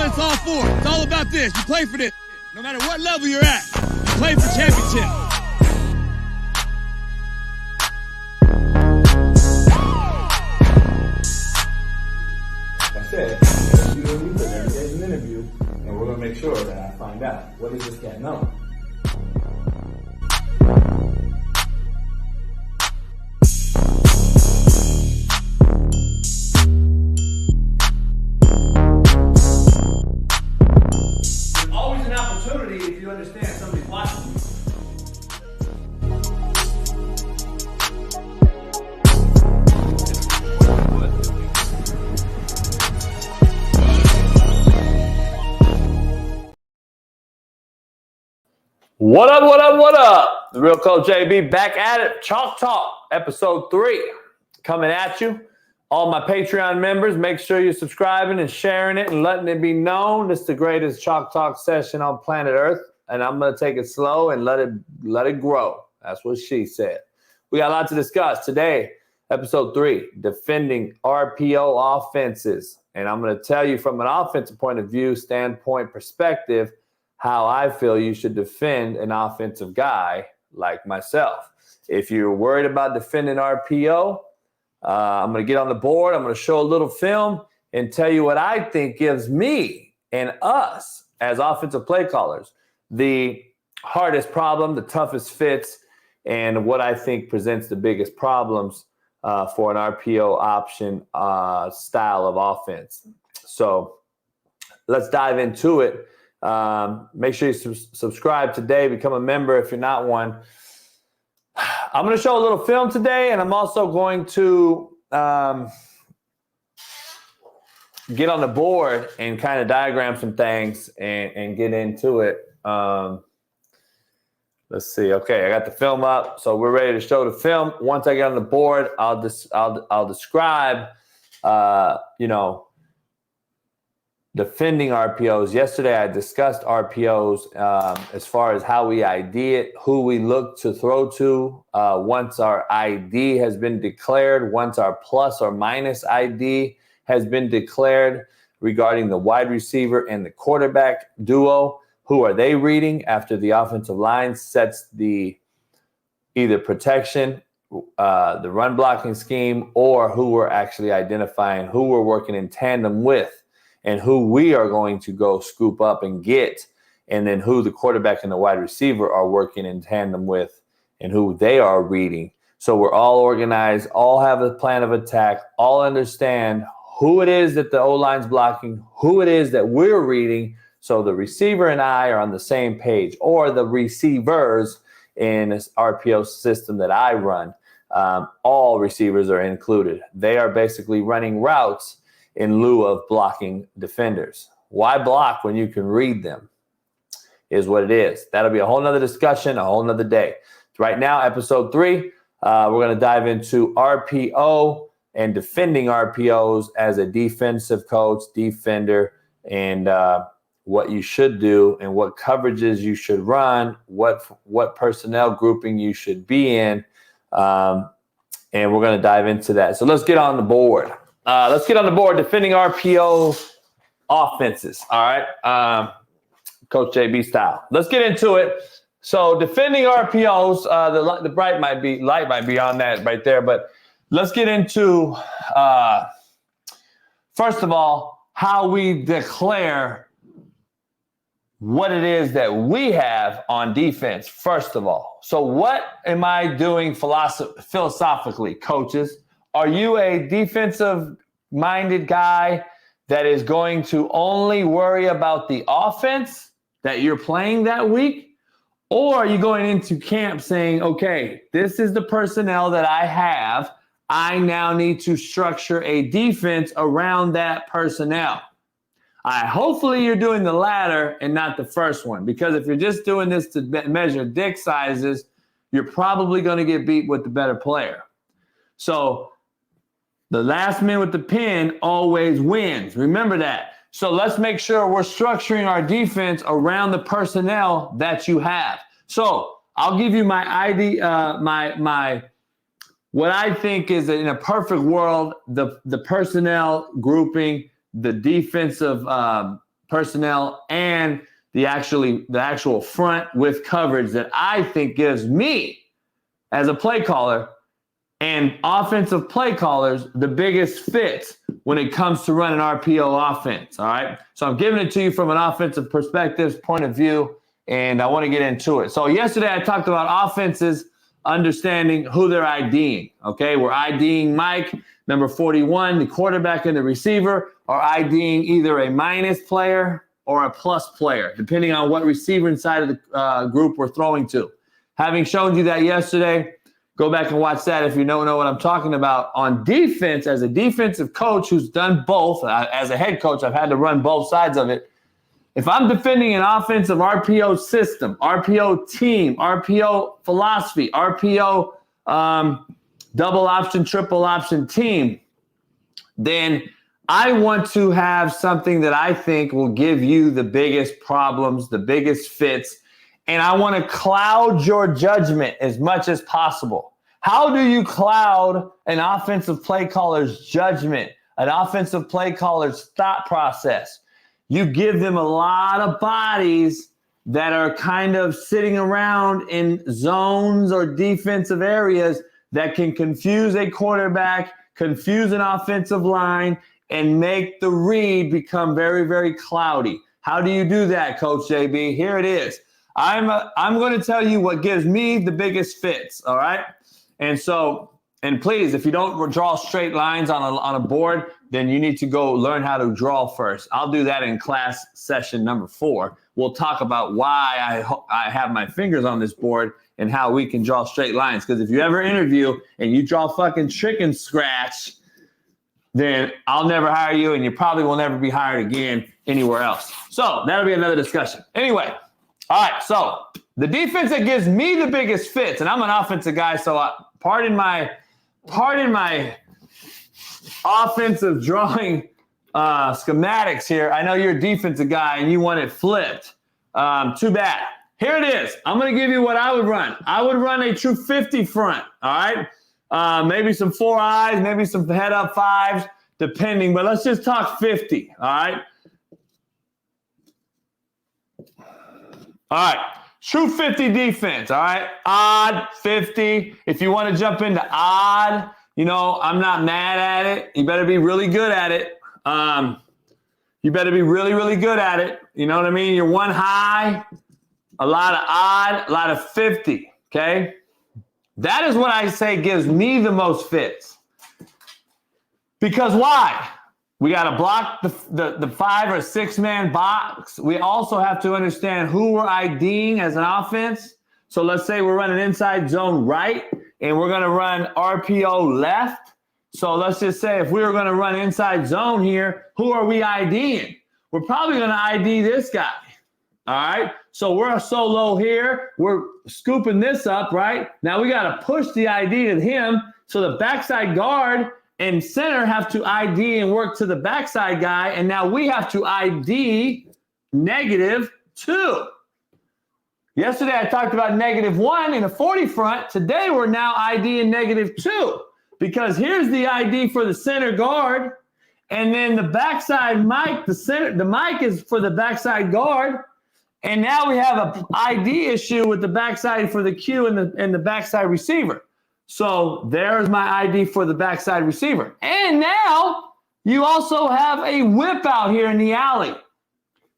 what it's all for. It's all about this. You play for this. No matter what level you're at, you play for championship. Like I said, every day's an interview, and we're going to make sure that I find out, what does this guy know? There's always an opportunity if you understand somebody's watching you. What up, what up, what up? The real Coach JB back at it. Chalk Talk, episode 3, coming at you. All my Patreon members, make sure you're subscribing and sharing it and letting it be known. This is the greatest Chalk Talk session on planet Earth, and I'm going to take it slow and let it grow. That's what she said. We got a lot to discuss today. Episode 3, defending RPO offenses. And I'm going to tell you from an offensive point of view, standpoint, perspective, how I feel you should defend an offensive guy like myself. If you're worried about defending RPO, I'm going to get on the board. I'm going to show a little film and tell you what I think gives me and us as offensive play callers the hardest problem, the toughest fits, and what I think presents the biggest problems for an RPO option style of offense. So let's dive into it. Make sure you subscribe today, become a member if you're not one. I'm going to show a little film today, and I'm also going to get on the board and kind of diagram some things and get into it. Let's see. Okay, I got the film up, so we're ready to show the film. Once I get on the board, I'll describe, defending RPOs. Yesterday, I discussed RPOs as far as how we ID it, who we look to throw to once our ID has been declared, once our plus or minus ID has been declared regarding the wide receiver and the quarterback duo. Who are they reading after the offensive line sets the either protection, the run blocking scheme, or who we're actually identifying, who we're working in tandem with, and who we are going to go scoop up and get, and then who the quarterback and the wide receiver are working in tandem with and who they are reading. So we're all organized, all have a plan of attack, all understand who it is that the O-line's blocking, who it is that we're reading, so the receiver and I are on the same page, or the receivers in this RPO system that I run. All receivers are included. They are basically running routes in lieu of blocking defenders. Why block when you can read them is what it is. That'll be a whole nother discussion, a whole nother day. Right now, episode 3, we're going to dive into RPO and defending RPOs as a defensive coach, defender, and what you should do and what coverages you should run, what personnel grouping you should be in, and we're going to dive into that. So let's get on the board. Defending RPO offenses. All right. Coach JB style. Let's get into it. So defending RPOs, the light might be on that right there, but let's get into, first of all, how we declare what it is that we have on defense, first of all. So what am I doing philosophically, coaches? Are you a defensive-minded guy that is going to only worry about the offense that you're playing that week? Or are you going into camp saying, okay, this is the personnel that I have. I now need to structure a defense around that personnel. Hopefully you're doing the latter and not the first one, because if you're just doing this to measure dick sizes, you're probably going to get beat with the better player. So the last man with the pin always wins. Remember that. So let's make sure we're structuring our defense around the personnel that you have. So I'll give you my ID, what I think is in a perfect world, the personnel grouping, the defensive personnel and the actual front with coverage that I think gives me, as a play caller and offensive play callers, the biggest fit when it comes to running RPO offense. All right. So I'm giving it to you from an offensive perspective, point of view, and I want to get into it. So yesterday I talked about offenses understanding who they're IDing. Okay. We're IDing Mike, number 41, the quarterback and the receiver are IDing either a minus player or a plus player, depending on what receiver inside of the group we're throwing to. Having shown you that yesterday, go back and watch that if you don't know what I'm talking about. On defense, as a defensive coach who's done both, as a head coach, I've had to run both sides of it. If I'm defending an offensive RPO system, RPO team, RPO philosophy, RPO double option, triple option team, then I want to have something that I think will give you the biggest problems, the biggest fits, and I want to cloud your judgment as much as possible. How do you cloud an offensive play caller's judgment, an offensive play caller's thought process? You give them a lot of bodies that are kind of sitting around in zones or defensive areas that can confuse a quarterback, confuse an offensive line, and make the read become very, very cloudy. How do you do that, Coach JB? Here it is. I'm going to tell you what gives me the biggest fits, all right? And so, and please, if you don't draw straight lines on a board, then you need to go learn how to draw first. I'll do that in class session number 4. We'll talk about why I have my fingers on this board and how we can draw straight lines. Because if you ever interview and you draw fucking chicken scratch, then I'll never hire you and you probably will never be hired again anywhere else. So that'll be another discussion. Anyway. All right, so the defense that gives me the biggest fits, and I'm an offensive guy, so pardon my offensive drawing schematics here. I know you're a defensive guy and you want it flipped. Too bad. Here it is. I'm going to give you what I would run. I would run a true 50 front, all right? Maybe some 4 eyes, maybe some head up 5s, depending, but let's just talk 50, all right? All right, true 50 defense, all right? Odd 50. If you want to jump into odd, you know, I'm not mad at it. You better be really good at it. You better be really, really good at it. You know what I mean? You're one high, a lot of odd, a lot of 50, okay? That is what I say gives me the most fits. Because why? We got to block the 5 or 6 man box. We also have to understand who we're IDing as an offense. So let's say we're running inside zone right and we're going to run RPO left. So let's just say if we were going to run inside zone here, who are we IDing? We're probably going to ID this guy. All right. So we're so low here. We're scooping this up, right? Now we got to push the ID to him. So the backside guard and center have to ID and work to the backside guy. And now we have to ID -2. Yesterday, I talked about -1 in a 40 front. Today, we're now IDing -2 because here's the ID for the center guard. And then the backside mic, the mic is for the backside guard. And now we have an ID issue with the backside for the Q and the backside receiver. So there's my ID for the backside receiver. And now you also have a whip out here in the alley.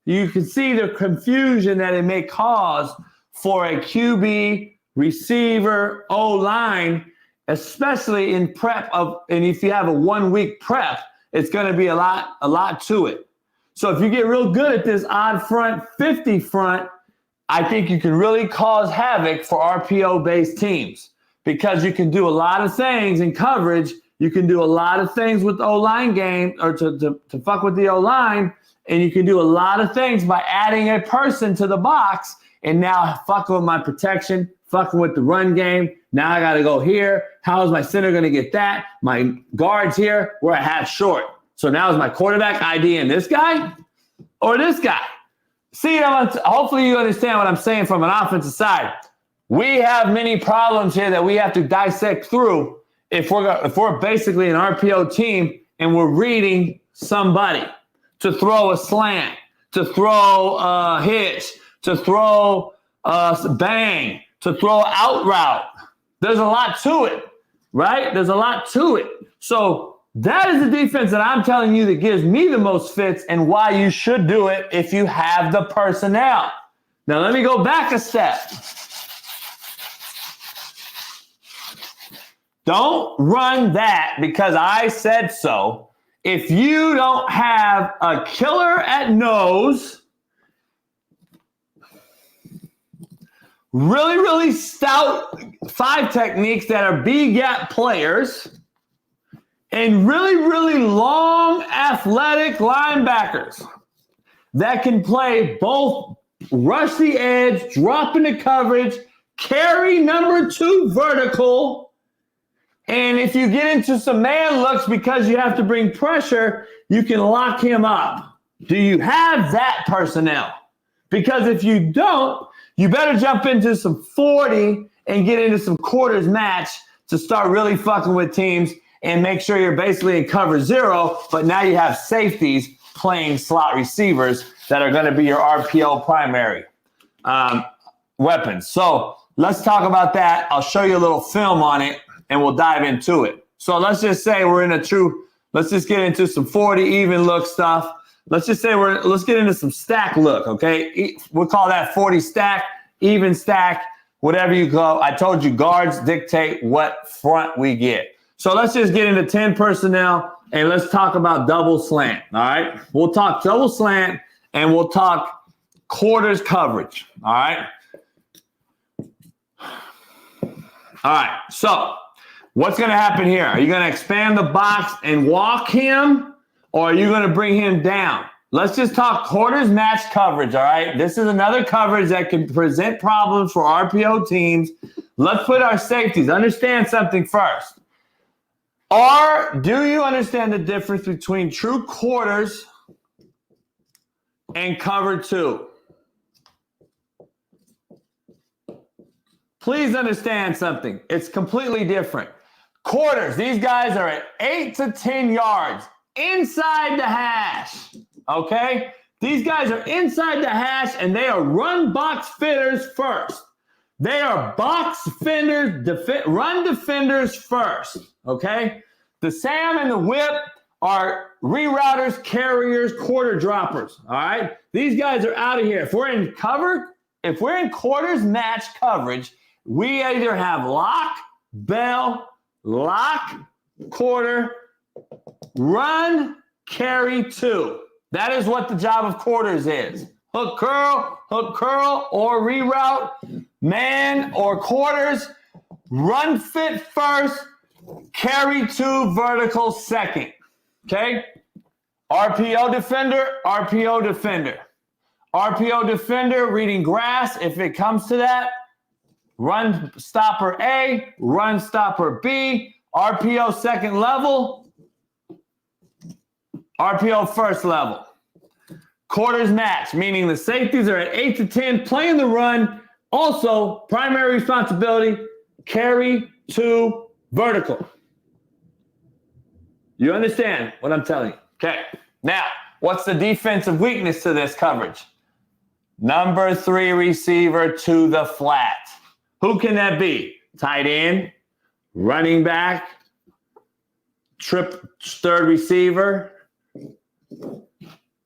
You can see the confusion that it may cause for a QB, receiver, O-line, especially in prep and if you have a 1-week prep, it's going to be a lot to it. So if you get real good at this odd front, 50 front, I think you can really cause havoc for RPO-based teams. Because you can do a lot of things in coverage. You can do a lot of things with the O-line game or to fuck with the O-line. And you can do a lot of things by adding a person to the box. And now fucking with my protection, fucking with the run game. Now I got to go here. How is my center going to get that? My guard's here. We're a half short. So now is my quarterback IDing this guy or this guy? See, hopefully you understand what I'm saying from an offensive side. We have many problems here that we have to dissect through if we're basically an RPO team and we're reading somebody to throw a slant, to throw hitch, to throw bang, to throw out route. There's a lot to it, right? There's a lot to it. So that is the defense that I'm telling you that gives me the most fits and why you should do it if you have the personnel. Now, let me go back a step. Don't run that because I said so. If you don't have a killer at nose, really, really stout 5 techniques that are B-gap players, and really, really long athletic linebackers that can play both rush the edge, drop into coverage, carry number 2 vertical. And if you get into some man looks because you have to bring pressure, you can lock him up. Do you have that personnel? Because if you don't, you better jump into some 40 and get into some quarters match to start really fucking with teams and make sure you're basically in cover 0, but now you have safeties playing slot receivers that are going to be your RPO primary weapons. So let's talk about that. I'll show you a little film on it, and we'll dive into it. So let's just say we're in let's just get into some 40 even look stuff. Let's just say let's get into some stack look, okay? We'll call that 40 stack, even stack, whatever you go. I told you guards dictate what front we get. So let's just get into 10 personnel and let's talk about double slant, all right? We'll talk double slant and we'll talk quarters coverage, all right? All right, so what's going to happen here? Are you going to expand the box and walk him, or are you going to bring him down? Let's just talk quarters match coverage, all right? This is another coverage that can present problems for RPO teams. Let's put our safeties. Understand something first. Do you understand the difference between true quarters and cover 2? Please understand something. It's completely different. Quarters, these guys are at 8 to 10 yards inside the hash, okay? These guys are inside the hash, and they are run box fitters first. They are box defenders, run defenders first, okay? The Sam and the Whip are rerouters, carriers, quarter droppers, all right? These guys are out of here. If we're in quarters match coverage, we either have lock, bell, lock, quarter, run, carry 2. That is what the job of quarters is. Hook curl, or reroute, man or quarters, run fit first, carry 2 vertical second. Okay? RPO defender, RPO defender. RPO defender reading grass if it comes to that. Run stopper A, run stopper B, RPO second level, RPO first level. Quarters match, meaning the safeties are at 8 to 10, playing the run. Also, primary responsibility, carry 2 vertical. You understand what I'm telling you? Okay. Now, what's the defensive weakness to this coverage? Number 3 receiver to the flat. Who can that be? Tight end, running back, third receiver.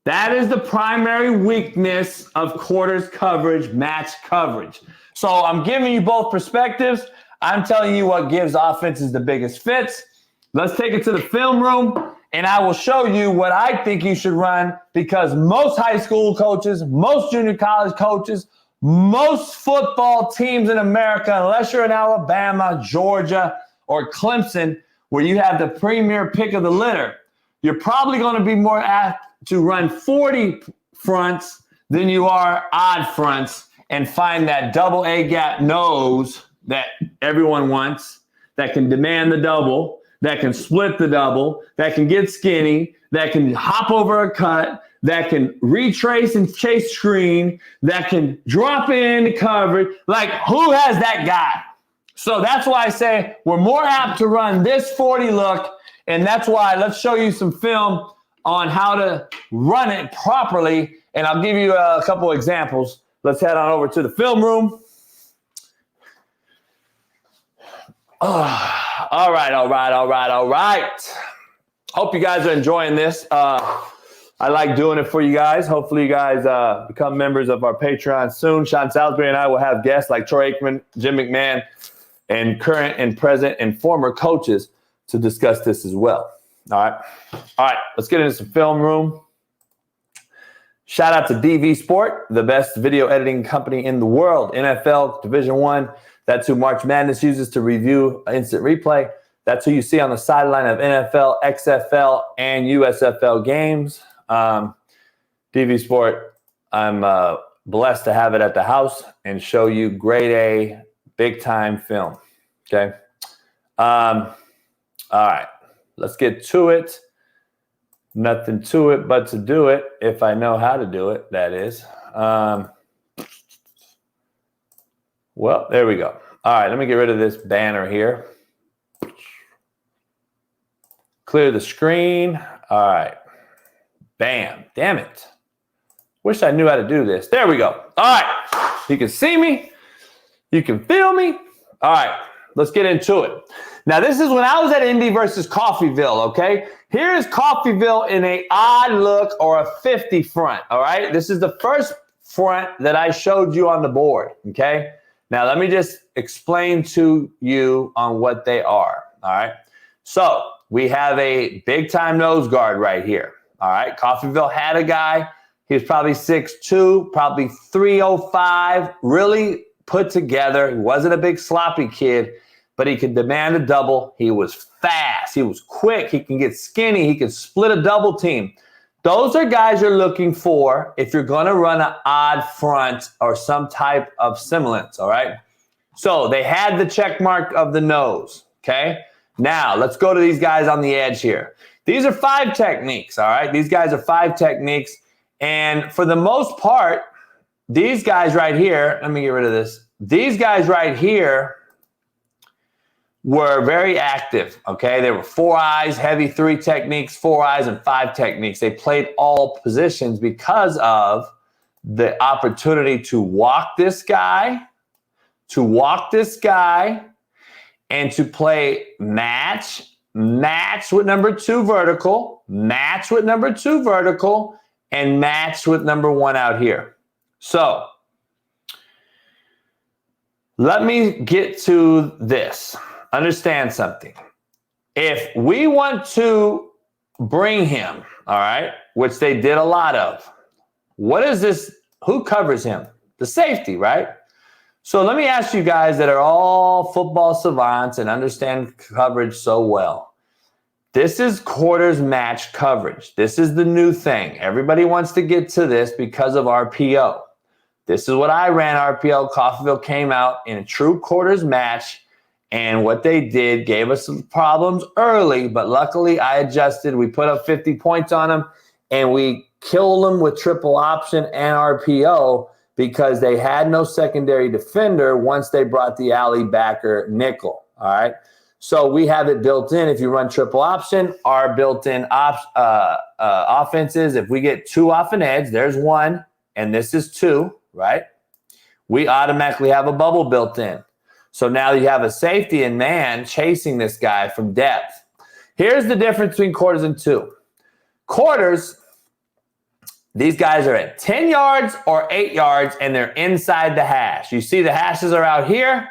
That is the primary weakness of quarters coverage, match coverage. So I'm giving you both perspectives. I'm telling you what gives offenses the biggest fits. Let's take it to the film room, and I will show you what I think you should run, because most high school coaches, most junior college coaches, most football teams in America, unless you're in Alabama, Georgia, or Clemson, where you have the premier pick of the litter, you're probably going to be more apt to run 40 fronts than you are odd fronts and find that double A gap nose that everyone wants, that can demand the double, that can split the double, that can get skinny, that can hop over a cut, that can retrace and chase screen, that can drop in coverage. Like, who has that guy? So that's why I say we're more apt to run this 40 look, and that's why let's show you some film on how to run it properly, and I'll give you a couple examples. Let's head on over to the film room. Oh, all right. Hope you guys are enjoying this. I like doing it for you guys. Hopefully you guys become members of our Patreon soon. Sean Salisbury and I will have guests like Troy Aikman, Jim McMahon, and current and present and former coaches to discuss this as well. All right, let's get into some film room. Shout out to DV Sport, the best video editing company in the world. NFL, Division I. That's who March Madness uses to review instant replay. That's who you see on the sideline of NFL, XFL, and USFL games. DV Sport, I'm blessed to have it at the house and show you grade A, big-time film. Okay? All right, let's get to it. Nothing to it but to do it, if I know how to do it, that is. Well, there we go. All right, let me get rid of this banner here. Clear the screen. All right. Bam. Damn it. Wish I knew how to do this. There we go. All right. You can see me. You can feel me. All right. Let's get into it. Now, this is when I was at Indy versus Coffeyville, okay? Here is Coffeyville in a odd look or a 50 front, all right? This is the first front that I showed you on the board, okay? Now, let me just explain to you on what they are, all right? So, we have a big-time nose guard right here, all right? Coffeyville had a guy. He was probably 6'2", probably 305, really put together. He wasn't a big sloppy kid, but he could demand a double. He was fast. He was quick. He can get skinny. He can split a double team. Those are guys you're looking for if you're going to run an odd front or some type of semblance, all right? So they had the check mark of the nose, okay? Now, let's go to these guys on the edge here. These are 5 techniques, all right? These guys are 5 techniques. And for the most part, these guys right here, let me get rid of this. These guys right here were very active, okay? They were 4 eyes, heavy 3 techniques, 4 eyes, and 5 techniques. They played all positions because of the opportunity to walk this guy, and to play match with number 2 vertical, match with number 2 vertical, and match with number 1 out here. So let me get to this. Understand something. If we want to bring him, all right, which they did a lot of, what is this? Who covers him? The safety, right? So let me ask you guys that are all football savants and understand coverage so well. This is quarters match coverage. This is the new thing. Everybody wants to get to this because of RPO. This is what I ran RPO. Coffeyville came out in a true quarters match. And what they did gave us some problems early, but luckily I adjusted. We put up 50 points on them, and we killed them with triple option and RPO because they had no secondary defender once they brought the alley backer nickel, all right? So we have it built in. If you run triple option, our built-in offenses, if we get 2 off an edge, there's 1, and this is 2, right? We automatically have a bubble built in. So now you have a safety and man chasing this guy from depth. Here's the difference between quarters and 2. Quarters, these guys are at 10 yards or 8 yards, and they're inside the hash. You see the hashes are out here.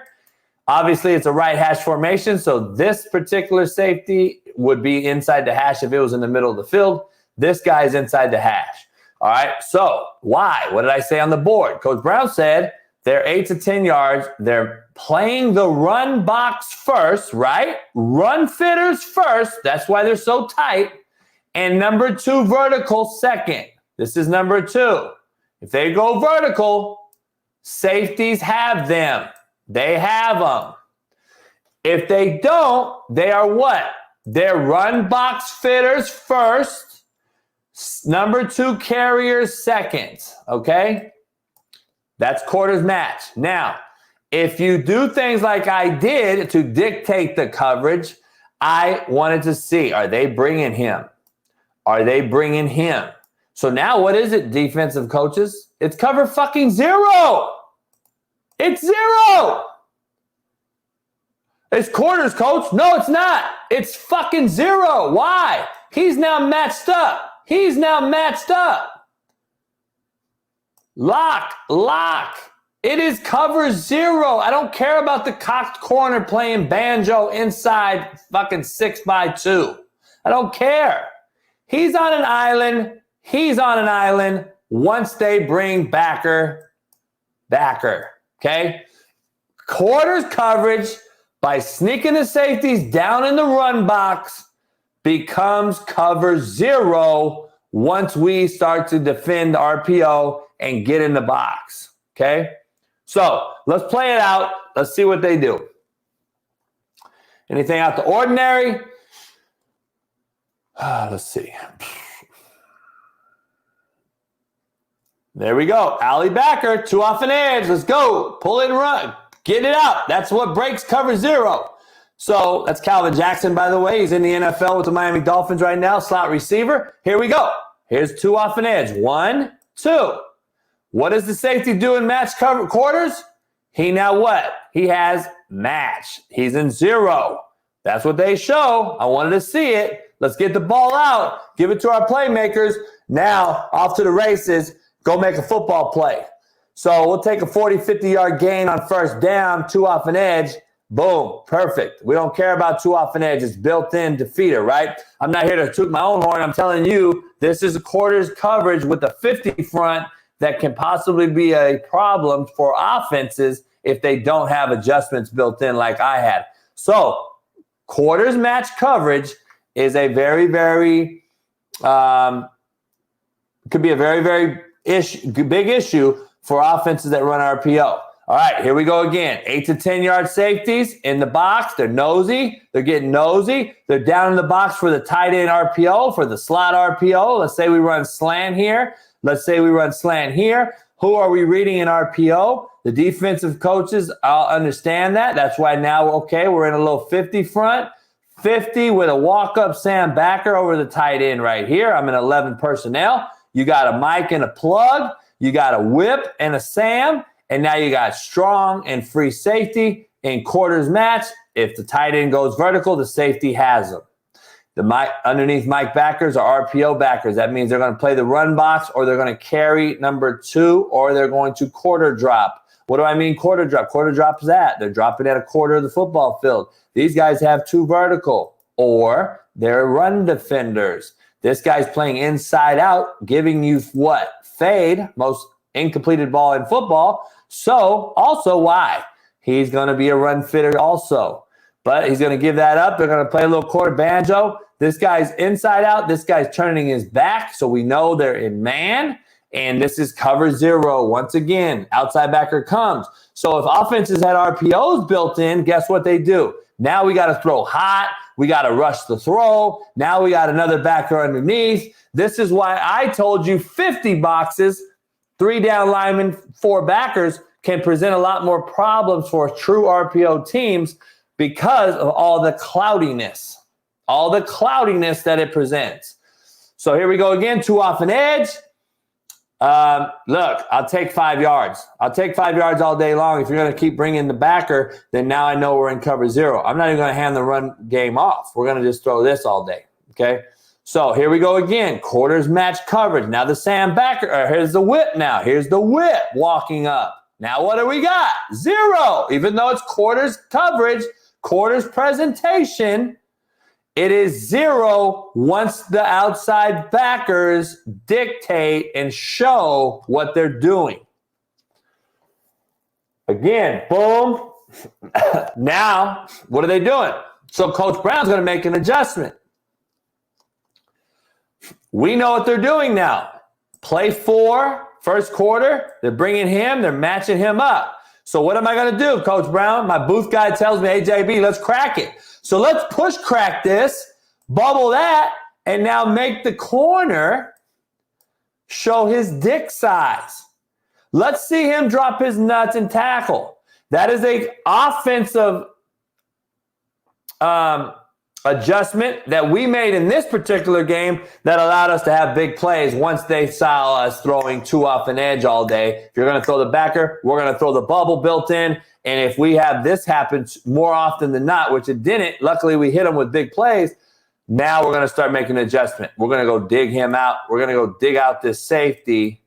Obviously, it's a right hash formation, so this particular safety would be inside the hash if it was in the middle of the field. This guy is inside the hash. All right, so why? What did I say on the board? Coach Brown said they're 8 to 10 yards. They're playing the run box first, right? Run fitters first. That's why they're so tight. And number 2 vertical second. This is number 2. If they go vertical, safeties have them. They have them. If they don't, they are what? They're run box fitters first. Number 2 carriers second. Okay? That's quarters match. Now, if you do things like I did to dictate the coverage, I wanted to see, are they bringing him? Are they bringing him? So now what is it, defensive coaches? It's cover fucking zero. It's zero. It's quarters, coach. No, it's not. It's fucking zero. Why? He's now matched up. He's now matched up. Lock. It is cover zero. I don't care about the cocked corner playing banjo inside fucking 6x2. I don't care. He's on an island. He's on an island once they bring backer. Okay? Quarters coverage by sneaking the safeties down in the run box becomes cover zero once we start to defend RPO and get in the box. Okay? So let's play it out. Let's see what they do. Anything out the ordinary? Let's see. There we go. Alley backer, 2 off an edge. Let's go. Pull it and run. Get it out. That's what breaks cover zero. So that's Calvin Jackson, by the way. He's in the NFL with the Miami Dolphins right now. Slot receiver. Here we go. Here's 2 off an edge. 1, 2. What does the safety do in match cover quarters? He now what? He has match. He's in zero. That's what they show. I wanted to see it. Let's get the ball out. Give it to our playmakers. Now, off to the races. Go make a football play. So we'll take a 40, 50-yard gain on first down, 2 off an edge. Boom. Perfect. We don't care about 2 off an edge. It's built-in defeater, right? I'm not here to toot my own horn. I'm telling you, this is a quarters coverage with a 50 front that can possibly be a problem for offenses if they don't have adjustments built in like I had. So quarters match coverage is a very, very, could be a very, very big issue for offenses that run RPO. All right, here we go again. 8 to 10-yard safeties in the box. They're nosy. They're getting nosy. They're down in the box for the tight end RPO, for the slot RPO. Let's say we run slant here. Let's say we run slant here. Who are we reading in RPO? The defensive coaches, I'll understand that. That's why now, okay, we're in a little 50 front. 50 with a walk-up Sam backer over the tight end right here. I'm in 11 personnel. You got a Mike and a plug. You got a whip and a Sam. And now you got strong and free safety in quarters match. If the tight end goes vertical, the safety has them. Underneath Mike backers are RPO backers. That means they're going to play the run box, or they're going to carry number 2, or they're going to quarter drop. What do I mean quarter drop? Quarter drop is that. They're dropping at a quarter of the football field. These guys have 2 vertical, or they're run defenders. This guy's playing inside out, giving you what? Fade, most incompleted ball in football. So also why? He's going to be a run fitter also. But he's going to give that up. They're going to play a little quarter banjo. This guy's inside out. This guy's turning his back. So we know they're in man. And this is cover zero. Once again, outside backer comes. So if offenses had RPOs built in, guess what they do? Now we got to throw hot. We got to rush the throw. Now we got another backer underneath. This is why I told you 50 boxes, 3 down linemen, 4 backers can present a lot more problems for true RPO teams because of all the cloudiness that it presents. So here we go again, 2 off an edge. Look, I'll take 5 yards. I'll take 5 yards all day long. If you're going to keep bringing the backer, then now I know we're in cover zero. I'm not even going to hand the run game off. We're going to just throw this all day, okay? So here we go again, quarters match coverage. Now the Sam backer, here's the whip now. Here's the whip walking up. Now what do we got? 0. Even though it's quarters coverage, quarters presentation, it is 0 once the outside backers dictate and show what they're doing. Again, boom. Now, what are they doing? So Coach Brown's going to make an adjustment. We know what they're doing now. Play 4, first quarter. They're bringing him. They're matching him up. So what am I going to do, Coach Brown? My booth guy tells me, hey, JB, let's crack it. So let's push crack this, bubble that, and now make the corner show his dick size. Let's see him drop his nuts and tackle. That is a offensive adjustment that we made in this particular game that allowed us to have big plays once they saw us throwing two off an edge all day. If you're going to throw the backer, we're going to throw the bubble built in. And if we have this happen more often than not, which it didn't, luckily we hit them with big plays. Now we're going to start making an adjustment. We're going to go dig him out. We're going to go dig out this safety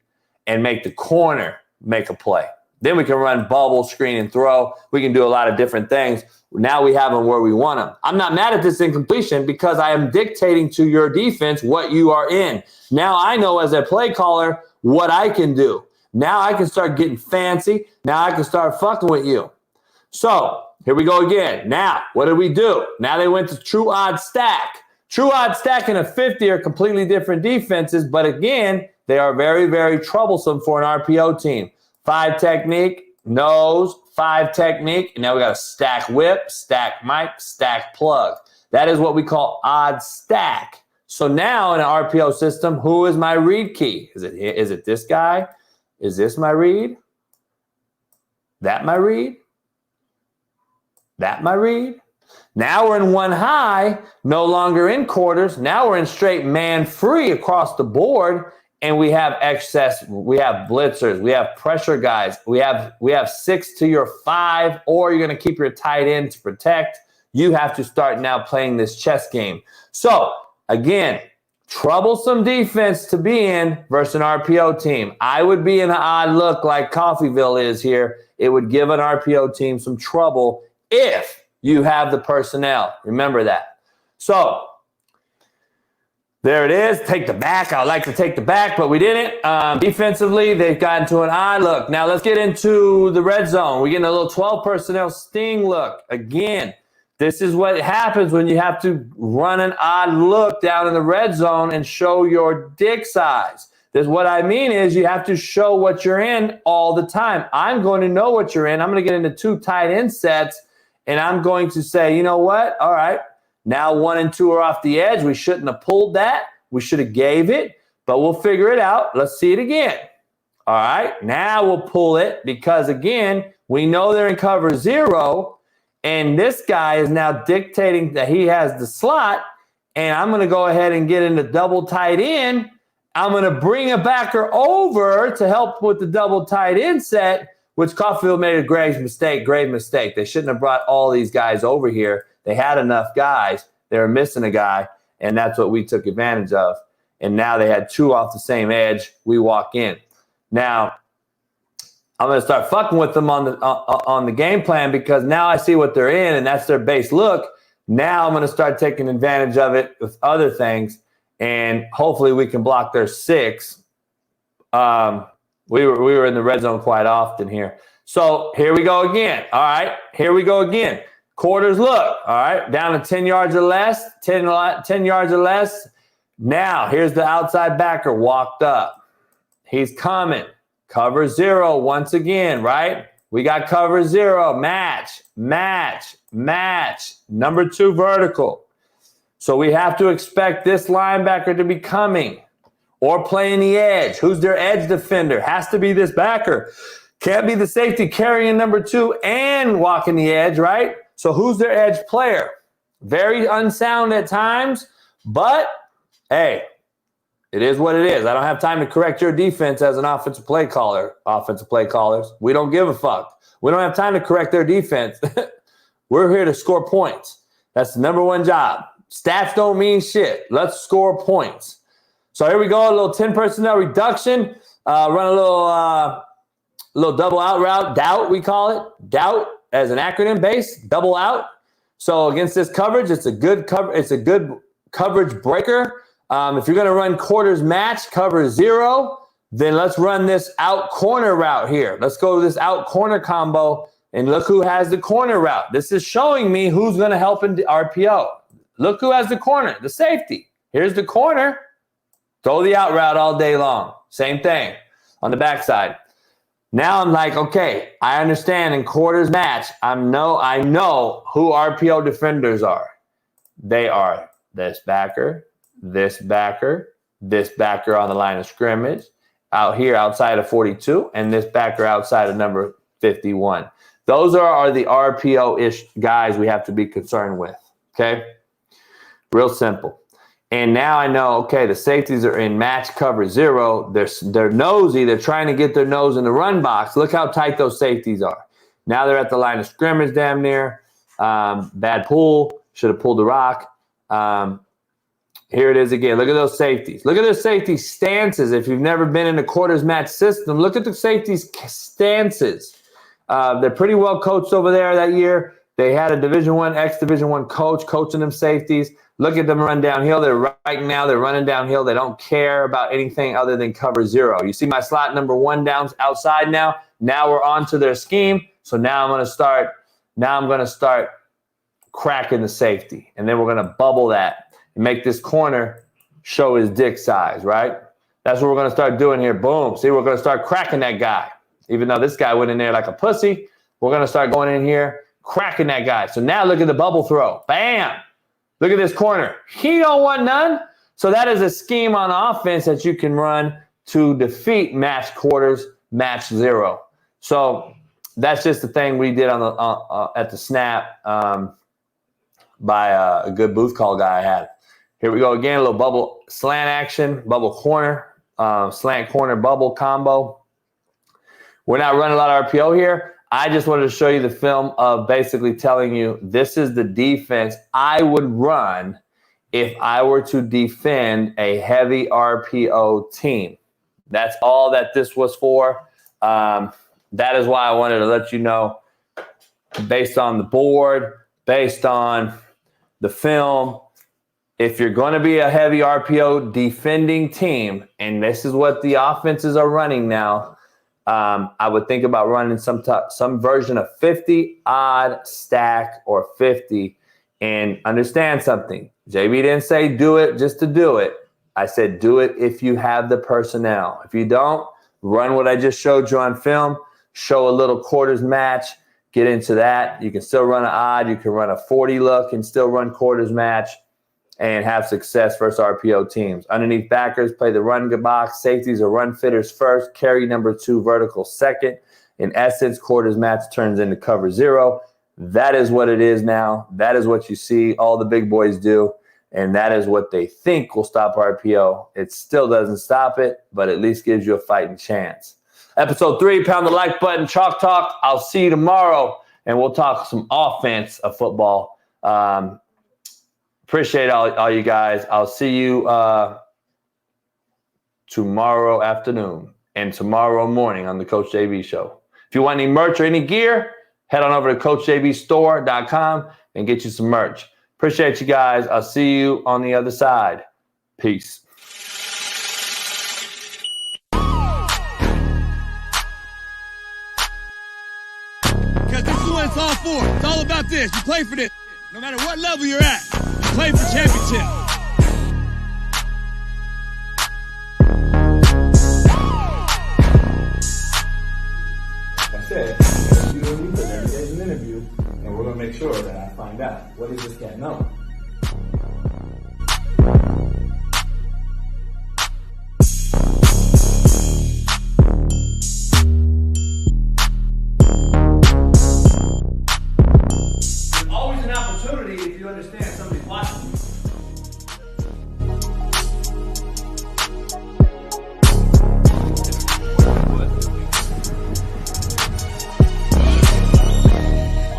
and make the corner make a play. Then we can run bubble, screen, and throw. We can do a lot of different things. Now we have them where we want them. I'm not mad at this incompletion because I am dictating to your defense what you are in. Now I know as a play caller what I can do. Now I can start getting fancy. Now I can start fucking with you. So here we go again. Now, what did we do? Now they went to true odd stack. True odd stack and a 50 are completely different defenses, but again, they are very, very troublesome for an RPO team. 5 technique, nose, 5 technique, and now we got a stack whip, stack mic, stack plug. That is what we call odd stack. So now in an RPO system, who is my read key? Is it this guy? Is this my read? That my read? That my read? Now we're in one high, no longer in quarters. Now we're in straight man free across the board. And we have excess, we have blitzers, we have pressure guys, we have 6 to your 5, or you're going to keep your tight end to protect. You have to start now playing this chess game. So again, troublesome defense to be in versus an RPO team. I would be in an odd look like Coffeyville is here. It would give an RPO team some trouble if you have the personnel. Remember that. So there it is. Take the back. I would like to take the back, but we didn't. Defensively, they've gotten to an odd look. Now let's get into the red zone. We're getting a little 12 personnel sting look. Again, this is what happens when you have to run an odd look down in the red zone and show your dick size. What I mean is you have to show what you're in all the time. I'm going to know what you're in. I'm going to get into 2 tight end sets, and I'm going to say, you know what? All right. Now 1 and 2 are off the edge. We shouldn't have pulled that. We should have gave it, but we'll figure it out. Let's see it again. All right. Now we'll pull it because, again, we know they're in cover 0, and this guy is now dictating that he has the slot, and I'm going to go ahead and get into double tight end. I'm going to bring a backer over to help with the double tight end set, which Caulfield made a grave mistake. They shouldn't have brought all these guys over here. They had enough guys. They were missing a guy, and that's what we took advantage of. And now they had 2 off the same edge. We walk in. Now, I'm going to start fucking with them on the game plan because now I see what they're in, and that's their base look. Now I'm going to start taking advantage of it with other things, and hopefully we can block their 6. We were in the red zone quite often here. So here we go again. All right, here we go again. Quarters look, all right, down to 10 yards or less, 10 yards or less. Now, here's the outside backer walked up. He's coming. Cover 0 once again, right? We got cover 0. Match, match, match. Number 2 vertical. So we have to expect this linebacker to be coming or playing the edge. Who's their edge defender? Has to be this backer. Can't be the safety carrying number 2 and walking the edge, right? So who's their edge player? Very unsound at times, but hey, it is what it is. I don't have time to correct your defense as an offensive play caller. Offensive play callers, we don't give a fuck. We don't have time to correct their defense. We're here to score points. That's the number 1 job. Stats don't mean shit. Let's score points. So here we go, a little 10 personnel reduction. Run a little double out route, doubt we call it. Doubt as an acronym base, double out. So against this coverage, it's a good coverage breaker. If you're going to run quarters match, cover 0, then let's run this out corner route here. Let's go to this out corner combo, and look who has the corner route. This is showing me who's going to help in the RPO. Look who has the corner, the safety. Here's the corner. Throw the out route all day long. Same thing on the backside. Now I'm like, okay, I understand in quarters match, I know who RPO defenders are. They are this backer, this backer, this backer on the line of scrimmage, out here outside of 42, and this backer outside of number 51. Those are the RPO-ish guys we have to be concerned with, okay? Real simple. And now I know, okay, the safeties are in match cover 0. They're nosy. They're trying to get their nose in the run box. Look how tight those safeties are. Now they're at the line of scrimmage damn near. Bad pull. Should have pulled the rock. Here it is again. Look at those safeties. Look at their safety stances. If you've never been in a quarters match system, look at the safeties stances. They're pretty well coached over there that year. They had a Division I, ex-Division I coach coaching them safeties. Look at them run downhill. They're running downhill. They don't care about anything other than cover 0. You see my slot number 1 down outside now. Now we're on to their scheme. So now I'm going to start cracking the safety. And then we're going to bubble that and make this corner show his dick size, right? That's what we're going to start doing here. Boom. See, we're going to start cracking that guy. Even though this guy went in there like a pussy, we're going to start going in here, cracking that guy. So now look at the bubble throw. Bam. Look at this corner. He don't want none. So that is a scheme on offense that you can run to defeat match quarters, match 0. So that's just the thing we did on the at the snap by a good booth call guy I had. Here we go again, a little bubble slant action, bubble corner, slant corner bubble combo. We're not running a lot of RPO here. I just wanted to show you the film of basically telling you this is the defense I would run if I were to defend a heavy RPO team. That's all that this was for. That is why I wanted to let you know, based on the board, based on the film, if you're going to be a heavy RPO defending team, and this is what the offenses are running now, I would think about running some version of 50 odd stack or 50. And understand something. JB didn't say do it just to do it. I said do it if you have the personnel. If you don't, run what I just showed you on film. Show a little quarters match. Get into that. You can still run an odd. You can run a 40 look and still run quarters match and have success versus RPO teams. Underneath backers, play the run box. Safeties or run fitters first. Carry number 2, vertical second. In essence, quarters match turns into cover 0. That is what it is now. That is what you see all the big boys do. And that is what they think will stop RPO. It still doesn't stop it, but at least gives you a fighting chance. Episode 3, pound the like button, Chalk Talk. I'll see you tomorrow, and we'll talk some offense of football. Appreciate all you guys. I'll see you tomorrow afternoon and tomorrow morning on the Coach JB Show. If you want any merch or any gear, head on over to CoachJBStore.com and get you some merch. Appreciate you guys. I'll see you on the other side. Peace. Because this is what it's all for. It's all about this. You play for this. No matter what level you're at, you play for championship. Like I said, if you don't need it, every day's an interview, and we're going to make sure that I find out what does this cat know.